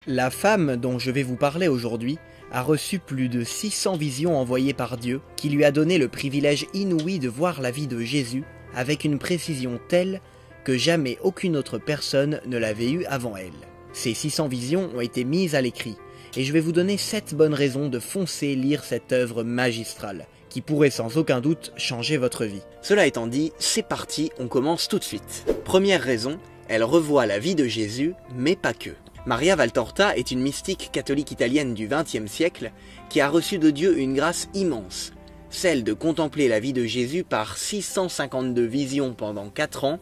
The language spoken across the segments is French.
La femme dont je vais vous parler aujourd'hui a reçu plus de 600 visions envoyées par Dieu qui lui a donné le privilège inouï de voir la vie de Jésus avec une précision telle que jamais aucune autre personne ne l'avait eue avant elle. Ces 600 visions ont été mises à l'écrit et je vais vous donner 7 bonnes raisons de foncer lire cette œuvre magistrale qui pourrait sans aucun doute changer votre vie. Cela étant dit, c'est parti, on commence tout de suite. Première raison, elle revoit la vie de Jésus, mais pas que. Maria Valtorta est une mystique catholique italienne du XXe siècle qui a reçu de Dieu une grâce immense, celle de contempler la vie de Jésus par 652 visions pendant 4 ans,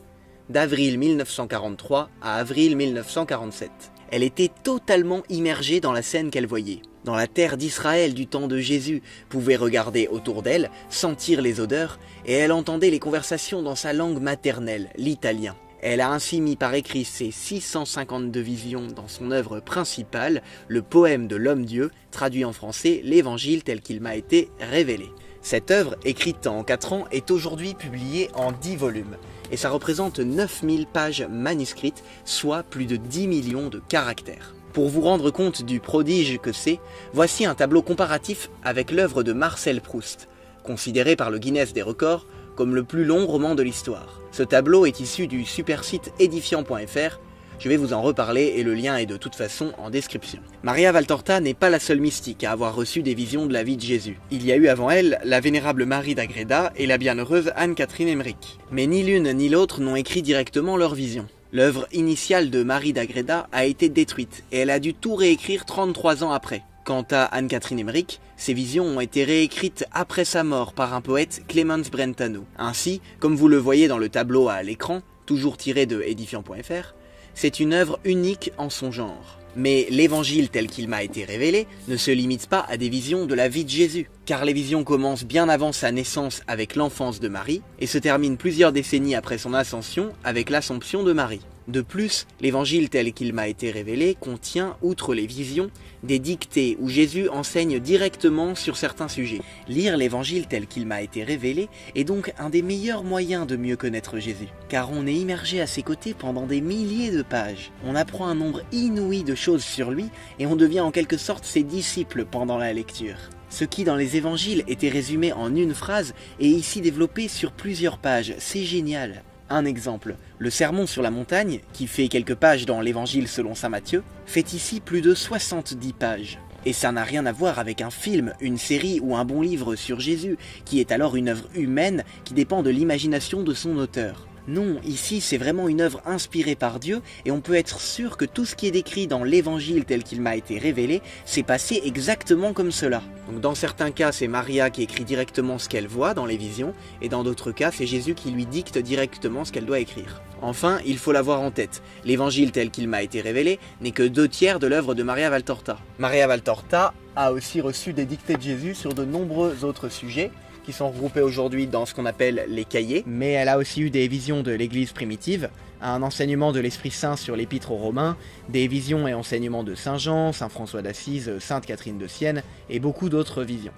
d'avril 1943 à avril 1947. Elle était totalement immergée dans la scène qu'elle voyait. Dans la terre d'Israël du temps de Jésus, pouvait regarder autour d'elle, sentir les odeurs, et elle entendait les conversations dans sa langue maternelle, l'italien. Elle a ainsi mis par écrit ses 652 visions dans son œuvre principale, le poème de l'homme-dieu, traduit en français, l'évangile tel qu'il m'a été révélé. Cette œuvre, écrite en 4 ans, est aujourd'hui publiée en 10 volumes, et ça représente 9000 pages manuscrites, soit plus de 10 millions de caractères. Pour vous rendre compte du prodige que c'est, voici un tableau comparatif avec l'œuvre de Marcel Proust, considéré par le Guinness des records comme le plus long roman de l'histoire. Ce tableau est issu du super site édifiant.fr, je vais vous en reparler et le lien est de toute façon en description. Maria Valtorta n'est pas la seule mystique à avoir reçu des visions de la vie de Jésus. Il y a eu avant elle la vénérable Marie d'Agreda et la bienheureuse Anne-Catherine Emmerich. Mais ni l'une ni l'autre n'ont écrit directement leurs visions. L'œuvre initiale de Marie d'Agreda a été détruite et elle a dû tout réécrire 33 ans après. Quant à Anne-Catherine Emmerich, ses visions ont été réécrites après sa mort par un poète, Clemens Brentano. Ainsi, comme vous le voyez dans le tableau à l'écran, toujours tiré de édifiant.fr, c'est une œuvre unique en son genre. Mais l'évangile tel qu'il m'a été révélé ne se limite pas à des visions de la vie de Jésus, car les visions commencent bien avant sa naissance avec l'enfance de Marie et se terminent plusieurs décennies après son ascension avec l'Assomption de Marie. De plus, l'évangile tel qu'il m'a été révélé contient, outre les visions, des dictées où Jésus enseigne directement sur certains sujets. Lire l'évangile tel qu'il m'a été révélé est donc un des meilleurs moyens de mieux connaître Jésus, car on est immergé à ses côtés pendant des milliers de pages. On apprend un nombre inouï de choses sur lui et on devient en quelque sorte ses disciples pendant la lecture. Ce qui dans les évangiles était résumé en une phrase est ici développé sur plusieurs pages, c'est génial. Un exemple, le sermon sur la montagne, qui fait quelques pages dans l'évangile selon saint Matthieu, fait ici plus de 70 pages. Et ça n'a rien à voir avec un film, une série ou un bon livre sur Jésus, qui est alors une œuvre humaine qui dépend de l'imagination de son auteur. Non, ici c'est vraiment une œuvre inspirée par Dieu et on peut être sûr que tout ce qui est décrit dans l'évangile tel qu'il m'a été révélé s'est passé exactement comme cela. Donc dans certains cas c'est Maria qui écrit directement ce qu'elle voit dans les visions et dans d'autres cas c'est Jésus qui lui dicte directement ce qu'elle doit écrire. Enfin, il faut l'avoir en tête, l'évangile tel qu'il m'a été révélé n'est que 2/3 de l'œuvre de Maria Valtorta. Maria Valtorta a aussi reçu des dictées de Jésus sur de nombreux autres sujets, qui sont regroupés aujourd'hui dans ce qu'on appelle les cahiers, mais elle a aussi eu des visions de l'église primitive, un enseignement de l'Esprit Saint sur l'épître aux Romains, des visions et enseignements de Saint Jean, Saint François d'Assise, Sainte Catherine de Sienne et beaucoup d'autres visions.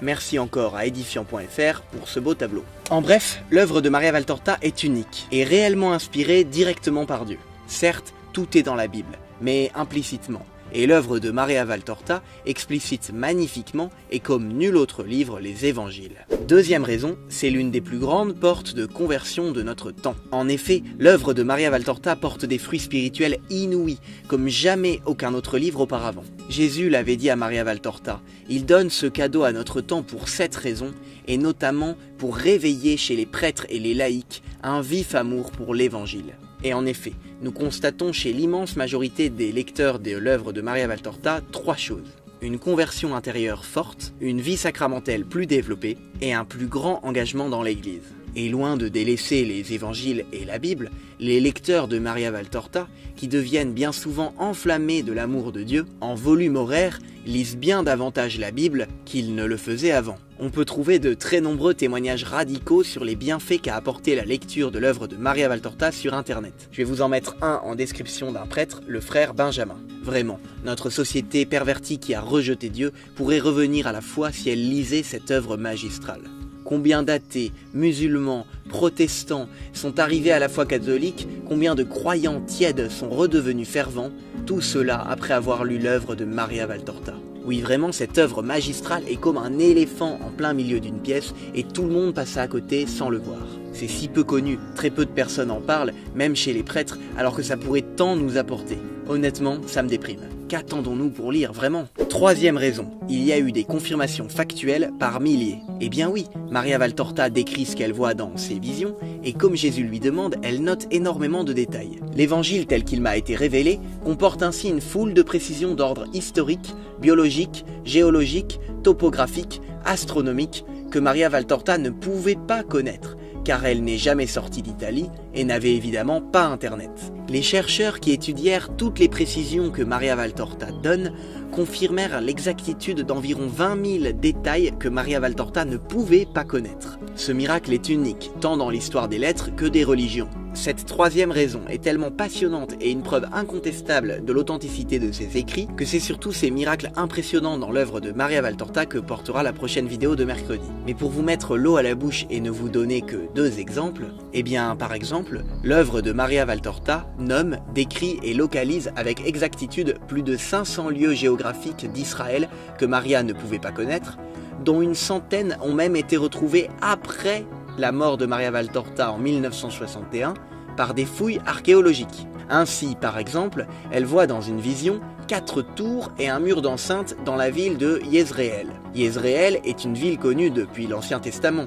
Merci encore à édifiant.fr pour ce beau tableau. En bref, l'œuvre de Maria Valtorta est unique et réellement inspirée directement par Dieu. Certes, tout est dans la Bible, mais implicitement. Et l'œuvre de Maria Valtorta explicite magnifiquement et comme nul autre livre les évangiles. Deuxième raison, c'est l'une des plus grandes portes de conversion de notre temps. En effet, l'œuvre de Maria Valtorta porte des fruits spirituels inouïs, comme jamais aucun autre livre auparavant. Jésus l'avait dit à Maria Valtorta, il donne ce cadeau à notre temps pour 7 raisons, et notamment pour réveiller chez les prêtres et les laïcs un vif amour pour l'évangile. Et en effet, nous constatons chez l'immense majorité des lecteurs de l'œuvre de Maria Valtorta 3 choses. Une conversion intérieure forte, une vie sacramentelle plus développée et un plus grand engagement dans l'Église. Et loin de délaisser les évangiles et la Bible, les lecteurs de Maria Valtorta, qui deviennent bien souvent enflammés de l'amour de Dieu, en volume horaire, lisent bien davantage la Bible qu'ils ne le faisaient avant. On peut trouver de très nombreux témoignages radicaux sur les bienfaits qu'a apporté la lecture de l'œuvre de Maria Valtorta sur internet. Je vais vous en mettre un en description d'un prêtre, le frère Benjamin. Vraiment, notre société pervertie qui a rejeté Dieu pourrait revenir à la foi si elle lisait cette œuvre magistrale. combien d'athées, musulmans, protestants sont arrivés à la foi catholique, combien de croyants tièdes sont redevenus fervents, tout cela après avoir lu l'œuvre de Maria Valtorta. Oui, vraiment, cette œuvre magistrale est comme un éléphant en plein milieu d'une pièce et tout le monde passe à côté sans le voir. C'est si peu connu, très peu de personnes en parlent, même chez les prêtres, alors que ça pourrait tant nous apporter. Honnêtement, ça me déprime. Qu'attendons-nous pour lire, vraiment? Troisième raison, il y a eu des confirmations factuelles par milliers. Eh bien oui, Maria Valtorta décrit ce qu'elle voit dans ses visions, et comme Jésus lui demande, elle note énormément de détails. L'évangile tel qu'il m'a été révélé comporte ainsi une foule de précisions d'ordre historique, biologique, géologique, topographique, astronomique, que Maria Valtorta ne pouvait pas connaître, car elle n'est jamais sortie d'Italie et n'avait évidemment pas internet. Les chercheurs qui étudièrent toutes les précisions que Maria Valtorta donne confirmèrent l'exactitude d'environ 20 000 détails que Maria Valtorta ne pouvait pas connaître. Ce miracle est unique, tant dans l'histoire des lettres que des religions. Cette troisième raison est tellement passionnante et une preuve incontestable de l'authenticité de ses écrits que c'est surtout ces miracles impressionnants dans l'œuvre de Maria Valtorta que portera la prochaine vidéo de mercredi. Mais pour vous mettre l'eau à la bouche et ne vous donner que 2 exemples, eh bien par exemple, l'œuvre de Maria Valtorta nomme, décrit et localise avec exactitude plus de 500 lieux géographiques d'Israël que Maria ne pouvait pas connaître, dont une centaine ont même été retrouvés après la mort de Maria Valtorta en 1961 par des fouilles archéologiques. Ainsi, par exemple, elle voit dans une vision 4 tours et un mur d'enceinte dans la ville de Yézréel. Yézréel est une ville connue depuis l'Ancien Testament,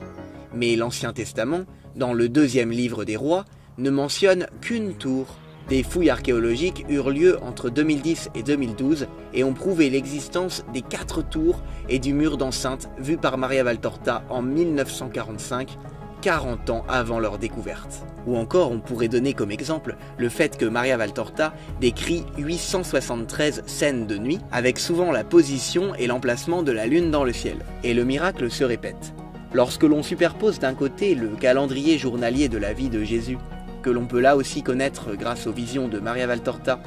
mais l'Ancien Testament, dans le 2e livre des rois, ne mentionne qu'une tour. Des fouilles archéologiques eurent lieu entre 2010 et 2012 et ont prouvé l'existence des 4 tours et du mur d'enceinte vus par Maria Valtorta en 1945, 40 ans avant leur découverte. Ou encore, on pourrait donner comme exemple le fait que Maria Valtorta décrit 873 scènes de nuit, avec souvent la position et l'emplacement de la lune dans le ciel. Et le miracle se répète. Lorsque l'on superpose d'un côté le calendrier journalier de la vie de Jésus, que l'on peut là aussi connaître grâce aux visions de Maria Valtorta,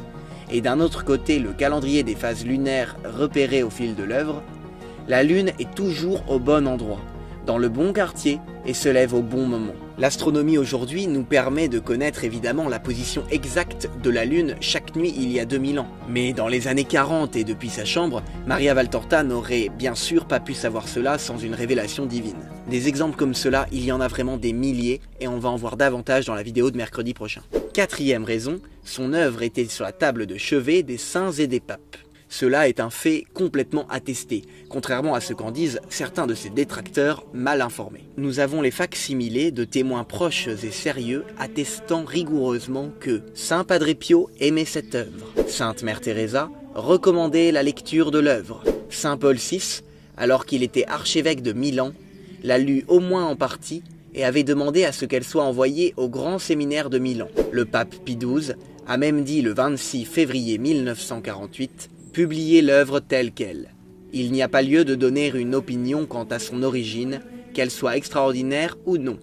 et d'un autre côté le calendrier des phases lunaires repérées au fil de l'œuvre, la lune est toujours au bon endroit, dans le bon quartier et se lève au bon moment. L'astronomie aujourd'hui nous permet de connaître évidemment la position exacte de la Lune chaque nuit il y a 2000 ans. Mais dans les années 40 et depuis sa chambre, Maria Valtorta n'aurait bien sûr pas pu savoir cela sans une révélation divine. Des exemples comme cela, il y en a vraiment des milliers et on va en voir davantage dans la vidéo de mercredi prochain. Quatrième raison, son œuvre était sur la table de chevet des saints et des papes. Cela est un fait complètement attesté, contrairement à ce qu'en disent certains de ses détracteurs mal informés. Nous avons les facsimilés de témoins proches et sérieux attestant rigoureusement que Saint Padre Pio aimait cette œuvre, Sainte Mère Teresa recommandait la lecture de l'œuvre, Saint Paul VI, alors qu'il était archevêque de Milan, l'a lu au moins en partie et avait demandé à ce qu'elle soit envoyée au grand séminaire de Milan. Le pape Pie XII a même dit le 26 février 1948 « Publier l'œuvre telle qu'elle. Il n'y a pas lieu de donner une opinion quant à son origine, qu'elle soit extraordinaire ou non.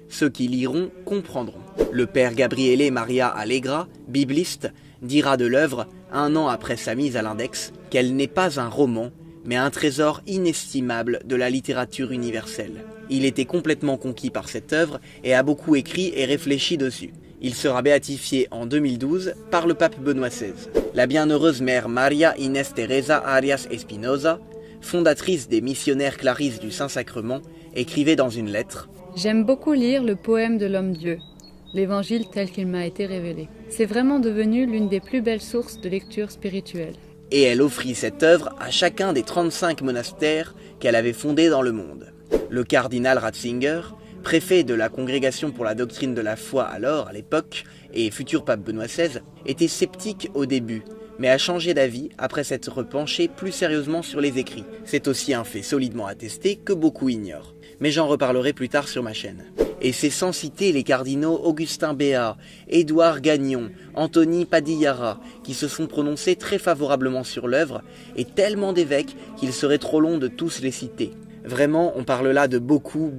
Ceux qui liront comprendront. » Le père Gabriele Maria Allegra, bibliste, dira de l'œuvre, 1 an après sa mise à l'index, qu'elle n'est pas un roman, mais un trésor inestimable de la littérature universelle. Il était complètement conquis par cette œuvre et a beaucoup écrit et réfléchi dessus. Il sera béatifié en 2012 par le pape Benoît XVI. La bienheureuse mère Maria Inés Teresa Arias Espinosa, fondatrice des missionnaires clarisses du Saint-Sacrement, écrivait dans une lettre « J'aime beaucoup lire le poème de l'homme-dieu, l'évangile tel qu'il m'a été révélé. C'est vraiment devenu l'une des plus belles sources de lecture spirituelle. » Et elle offrit cette œuvre à chacun des 35 monastères qu'elle avait fondés dans le monde. Le cardinal Ratzinger, préfet de la Congrégation pour la doctrine de la foi alors, à l'époque, et futur pape Benoît XVI, était sceptique au début, mais a changé d'avis après s'être penché plus sérieusement sur les écrits. C'est aussi un fait solidement attesté que beaucoup ignorent. Mais j'en reparlerai plus tard sur ma chaîne. Et c'est sans citer les cardinaux Augustin Béat, Édouard Gagnon, Anthony Padillara, qui se sont prononcés très favorablement sur l'œuvre, et tellement d'évêques qu'il serait trop long de tous les citer. Vraiment, on parle là de beaucoup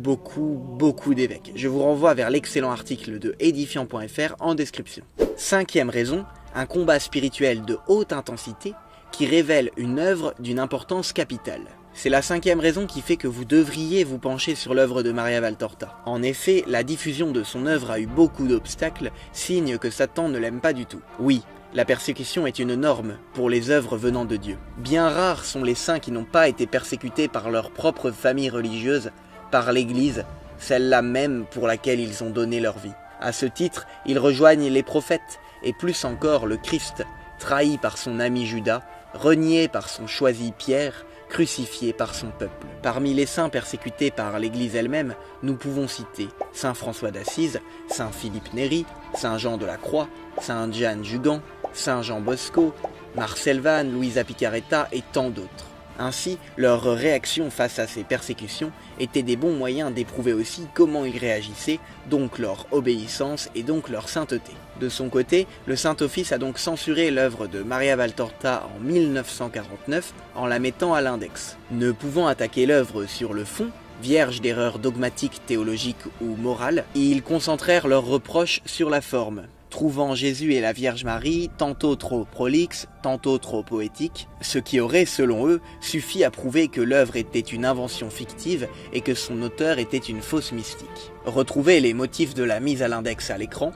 d'évêques. Je vous renvoie vers l'excellent article de edifiant.fr en description. 5e raison, un combat spirituel de haute intensité qui révèle une œuvre d'une importance capitale. C'est la 5e raison qui fait que vous devriez vous pencher sur l'œuvre de Maria Valtorta. En effet, la diffusion de son œuvre a eu beaucoup d'obstacles, signe que Satan ne l'aime pas du tout. Oui, la persécution est une norme pour les œuvres venant de Dieu. Bien rares sont les saints qui n'ont pas été persécutés par leur propre famille religieuse, par l'Église, celle-là même pour laquelle ils ont donné leur vie. À ce titre, ils rejoignent les prophètes, et plus encore le Christ, trahi par son ami Judas, renié par son choisi Pierre, crucifié par son peuple. Parmi les saints persécutés par l'Église elle-même, nous pouvons citer Saint François d'Assise, Saint Philippe Néri, Saint Jean de la Croix, Saint Jeanne Jugan, Saint Jean Bosco, Marcel Vannes, Louisa Picaretta et tant d'autres. Ainsi, leur réaction face à ces persécutions était des bons moyens d'éprouver aussi comment ils réagissaient, donc leur obéissance et donc leur sainteté. De son côté, le Saint-Office a donc censuré l'œuvre de Maria Valtorta en 1949 en la mettant à l'index. Ne pouvant attaquer l'œuvre sur le fond, vierge d'erreurs dogmatiques, théologiques ou morales, ils concentrèrent leurs reproches sur la forme, trouvant Jésus et la Vierge Marie tantôt trop prolixes, tantôt trop poétiques, ce qui aurait, selon eux, suffi à prouver que l'œuvre était une invention fictive et que son auteur était une fausse mystique. Retrouvez les motifs de la mise à l'index à l'écran,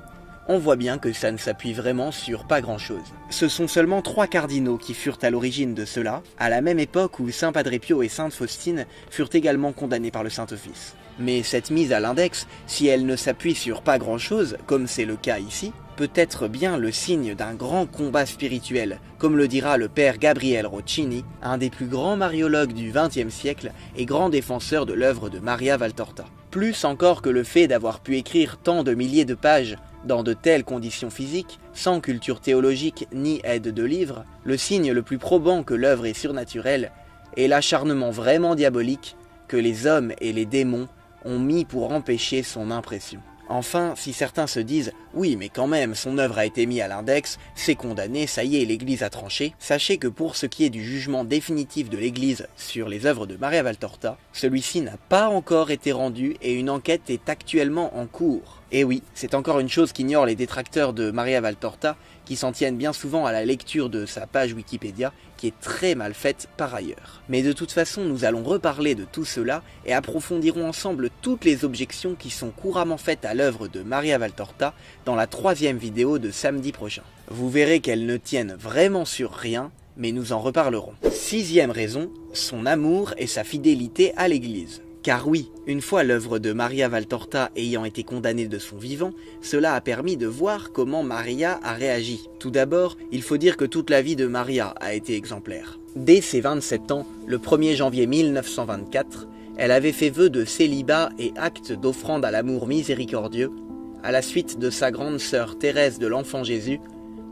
on voit bien que ça ne s'appuie vraiment sur pas grand-chose. Ce sont seulement 3 cardinaux qui furent à l'origine de cela, à la même époque où Saint Padre Pio et Sainte Faustine furent également condamnés par le Saint-Office. Mais cette mise à l'index, si elle ne s'appuie sur pas grand-chose, comme c'est le cas ici, peut être bien le signe d'un grand combat spirituel, comme le dira le père Gabriel Roccini, un des plus grands mariologues du XXe siècle et grand défenseur de l'œuvre de Maria Valtorta. Plus encore que le fait d'avoir pu écrire tant de milliers de pages dans de telles conditions physiques, sans culture théologique ni aide de livre, le signe le plus probant que l'œuvre est surnaturelle est l'acharnement vraiment diabolique que les hommes et les démons ont mis pour empêcher son impression. Enfin, si certains se disent « Oui, mais quand même, son œuvre a été mise à l'index, c'est condamné, ça y est, l'Église a tranché », sachez que pour ce qui est du jugement définitif de l'Église sur les œuvres de Maria Valtorta, celui-ci n'a pas encore été rendu et une enquête est actuellement en cours. Et oui, c'est encore une chose qu'ignorent les détracteurs de Maria Valtorta, qui s'en tiennent bien souvent à la lecture de sa page Wikipédia, qui est très mal faite par ailleurs. Mais de toute façon, nous allons reparler de tout cela et approfondirons ensemble toutes les objections qui sont couramment faites à l'œuvre de Maria Valtorta dans la 3e vidéo de samedi prochain. Vous verrez qu'elles ne tiennent vraiment sur rien, mais nous en reparlerons. 6e raison, son amour et sa fidélité à l'Église. Car oui, une fois l'œuvre de Maria Valtorta ayant été condamnée de son vivant, cela a permis de voir comment Maria a réagi. Tout d'abord, il faut dire que toute la vie de Maria a été exemplaire. Dès ses 27 ans, le 1er janvier 1924, elle avait fait vœu de célibat et acte d'offrande à l'amour miséricordieux, à la suite de sa grande sœur Thérèse de l'Enfant Jésus,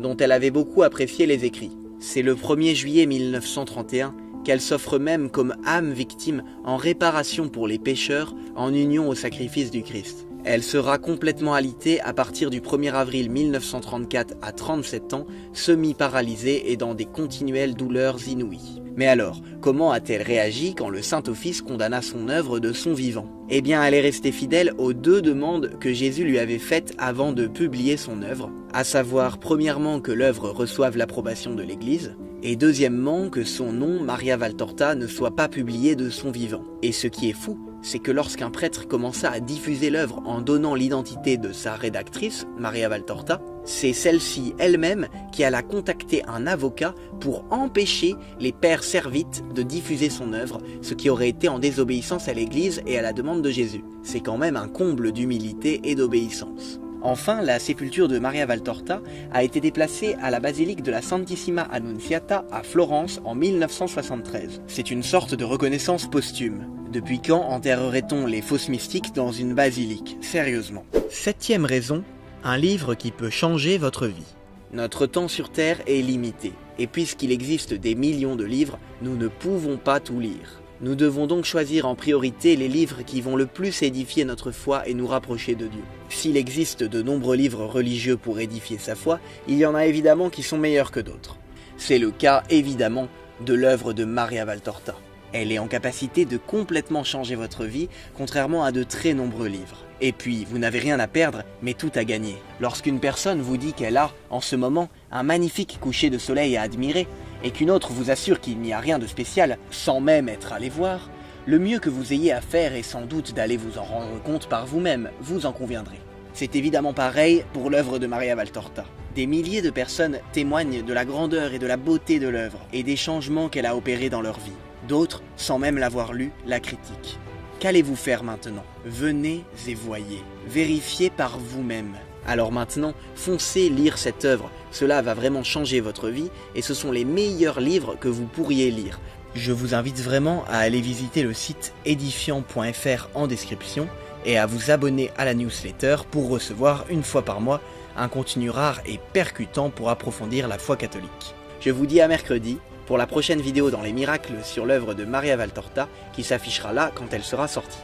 dont elle avait beaucoup apprécié les écrits. C'est le 1er juillet 1931 qu'elle s'offre même comme âme victime en réparation pour les pécheurs en union au sacrifice du Christ. Elle sera complètement alitée à partir du 1er avril 1934 à 37 ans, semi-paralysée et dans des continuelles douleurs inouïes. Mais alors, comment a-t-elle réagi quand le Saint-Office condamna son œuvre de son vivant? Eh bien, elle est restée fidèle aux 2 demandes que Jésus lui avait faites avant de publier son œuvre, à savoir premièrement que l'œuvre reçoive l'approbation de l'Église, et deuxièmement que son nom, Maria Valtorta, ne soit pas publié de son vivant. Et ce qui est fou, c'est que lorsqu'un prêtre commença à diffuser l'œuvre en donnant l'identité de sa rédactrice, Maria Valtorta, c'est celle-ci elle-même qui alla contacter un avocat pour empêcher les pères servites de diffuser son œuvre, ce qui aurait été en désobéissance à l'Église et à la demande de Jésus. C'est quand même un comble d'humilité et d'obéissance. Enfin, la sépulture de Maria Valtorta a été déplacée à la basilique de la Santissima Annunziata à Florence en 1973. C'est une sorte de reconnaissance posthume. Depuis quand enterrerait-on les fausses mystiques dans une basilique? Sérieusement. 7e raison, un livre qui peut changer votre vie. Notre temps sur Terre est limité, et puisqu'il existe des millions de livres, nous ne pouvons pas tout lire. Nous devons donc choisir en priorité les livres qui vont le plus édifier notre foi et nous rapprocher de Dieu. S'il existe de nombreux livres religieux pour édifier sa foi, il y en a évidemment qui sont meilleurs que d'autres. C'est le cas évidemment de l'œuvre de Maria Valtorta. Elle est en capacité de complètement changer votre vie, contrairement à de très nombreux livres. Et puis, vous n'avez rien à perdre, mais tout à gagner. Lorsqu'une personne vous dit qu'elle a, en ce moment, un magnifique coucher de soleil à admirer, et qu'une autre vous assure qu'il n'y a rien de spécial, sans même être allé voir, le mieux que vous ayez à faire est sans doute d'aller vous en rendre compte par vous-même, vous en conviendrez. C'est évidemment pareil pour l'œuvre de Maria Valtorta. Des milliers de personnes témoignent de la grandeur et de la beauté de l'œuvre, et des changements qu'elle a opérés dans leur vie. D'autres, sans même l'avoir lue, la critiquent. Qu'allez-vous faire maintenant? Venez et voyez. Vérifiez par vous-même. Alors maintenant, foncez lire cette œuvre. Cela va vraiment changer votre vie, et ce sont les meilleurs livres que vous pourriez lire. Je vous invite vraiment à aller visiter le site édifiant.fr en description, et à vous abonner à la newsletter pour recevoir une fois par mois un contenu rare et percutant pour approfondir la foi catholique. Je vous dis à mercredi pour la prochaine vidéo dans les miracles sur l'œuvre de Maria Valtorta qui s'affichera là quand elle sera sortie.